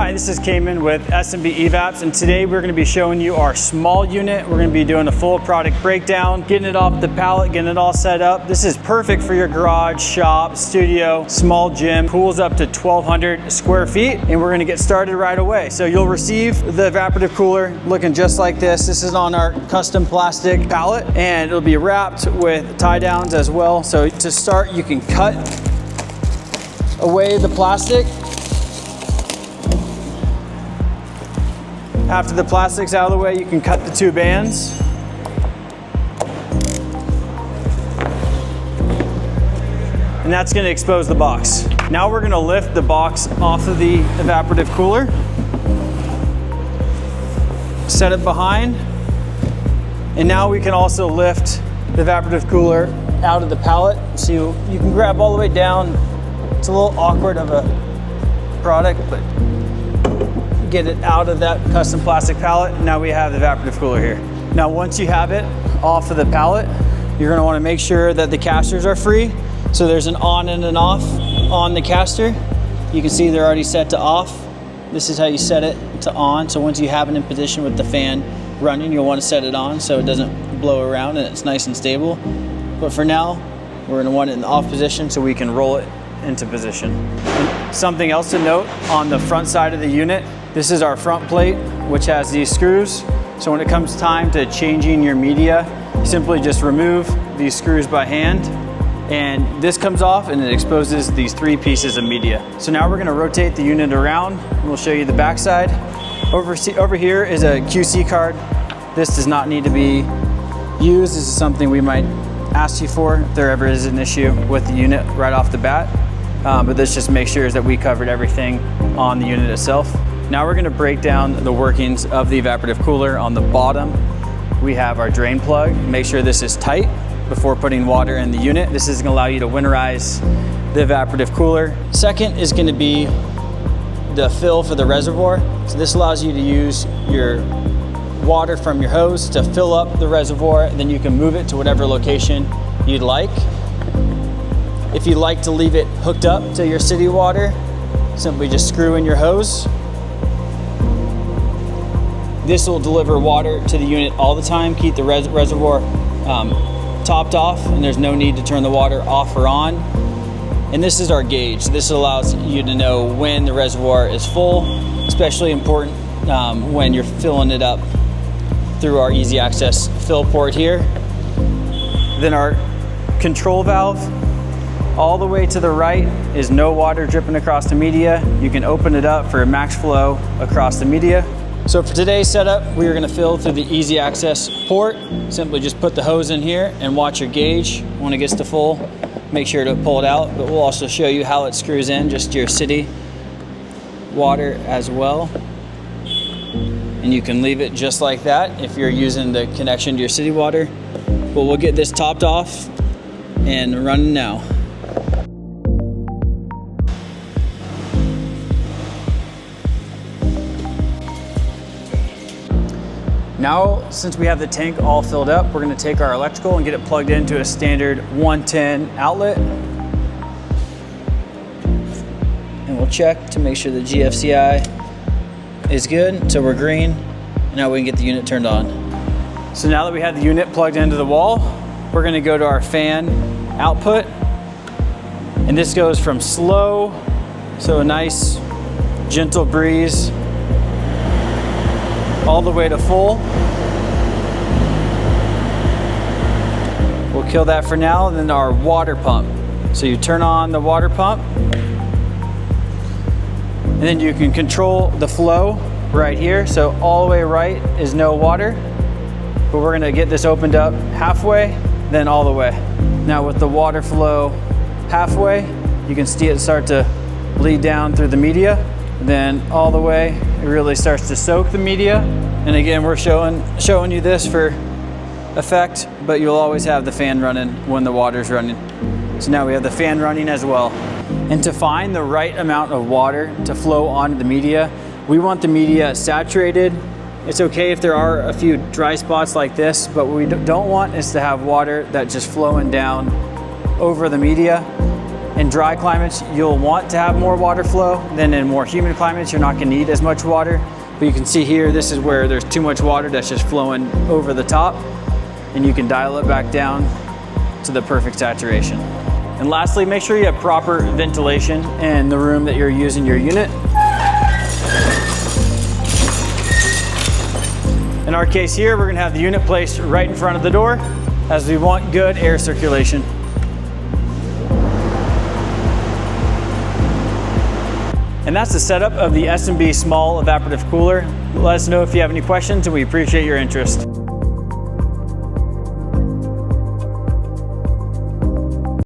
Hi, this is Cayman with S&B Evaps, and today we're going to be showing you our small unit. We're going to be doing a full product breakdown, getting it off the pallet, getting it all set up. This is perfect for your garage, shop, studio, small gym. Pool's up to 1,200 square feet, and we're going to get started right away. So you'll receive the evaporative cooler looking just like this. This is on our custom plastic pallet, and it'll be wrapped with tie downs as well. So to start, you can cut away the plastic. After the plastic's out of the way, you can cut the two bands. And that's going to expose the box. Now we're going to lift the box off of the evaporative cooler. Set it behind. And now we can also lift the evaporative cooler out of the pallet. So you can grab all the way down. It's a little awkward of a product, but get it out of that custom plastic pallet. Now we have the evaporative cooler here. Now once you have it off of the pallet, you're going to want to make sure that the casters are free. So there's an on and an off on the caster. You can see they're already set to off. This is how you set it to on. So once you have it in position with the fan running, you'll want to set it on so it doesn't blow around and it's nice and stable. But for now, we're going to want it in the off position so we can roll it into position. And something else to note on the front side of the unit, this is our front plate, which has these screws. So when it comes time to changing your media, you simply just remove these screws by hand, and this comes off and it exposes these three pieces of media. So now we're gonna rotate the unit around, and we'll show you the backside. Over here is a QC card. This does not need to be used. This is something we might ask you for if there ever is an issue with the unit right off the bat. But this just makes sure that we covered everything on the unit itself. Now we're going to break down the workings of the evaporative cooler. On the bottom, we have our drain plug. Make sure this is tight before putting water in the unit. This is going to allow you to winterize the evaporative cooler. Second is going to be the fill for the reservoir. So this allows you to use your water from your hose to fill up the reservoir, and then you can move it to whatever location you'd like. If you'd like to leave it hooked up to your city water, simply just screw in your hose. This will deliver water to the unit all the time, keep the reservoir topped off, and there's no need to turn the water off or on. And this is our gauge. This allows you to know when the reservoir is full, especially important when you're filling it up through our easy access fill port here. Then our control valve, all the way to the right is no water dripping across the media. You can open it up for max flow across the media. So for today's setup, we are going to fill through the easy access port. Simply just put the hose in here and watch your gauge. When it gets to full, make sure to pull it out, but we'll also show you how it screws in, just your city water as well. And you can leave it just like that if you're using the connection to your city water. But we'll get this topped off and running now. Now, since we have the tank all filled up, we're going to take our electrical and get it plugged into a standard 110 outlet. And we'll check to make sure the GFCI is good. So we're green. Now we can get the unit turned on. So now that we have the unit plugged into the wall, we're going to go to our fan output. And this goes from slow, so a nice gentle breeze, all the way to full. We'll kill that for now. And then our water pump. So you turn on the water pump, and then you can control the flow right here. So all the way right is no water, but we're gonna get this opened up halfway, then all the way. Now with the water flow halfway, you can see it start to bleed down through the media. Then all the way, it really starts to soak the media. And again, we're showing you this for effect, but you'll always have the fan running when the water's running. So now we have the fan running as well. And to find the right amount of water to flow onto the media, we want the media saturated. It's okay if there are a few dry spots like this, but what we don't want is to have water that's just flowing down over the media. In dry climates, you'll want to have more water flow. Then in more humid climates, you're not gonna need as much water. But you can see here, this is where there's too much water that's just flowing over the top, and you can dial it back down to the perfect saturation. And lastly, make sure you have proper ventilation in the room that you're using your unit. In our case here, we're gonna have the unit placed right in front of the door, as we want good air circulation. And that's the setup of the S&B Small Evaporative Cooler. Let us know if you have any questions, and we appreciate your interest.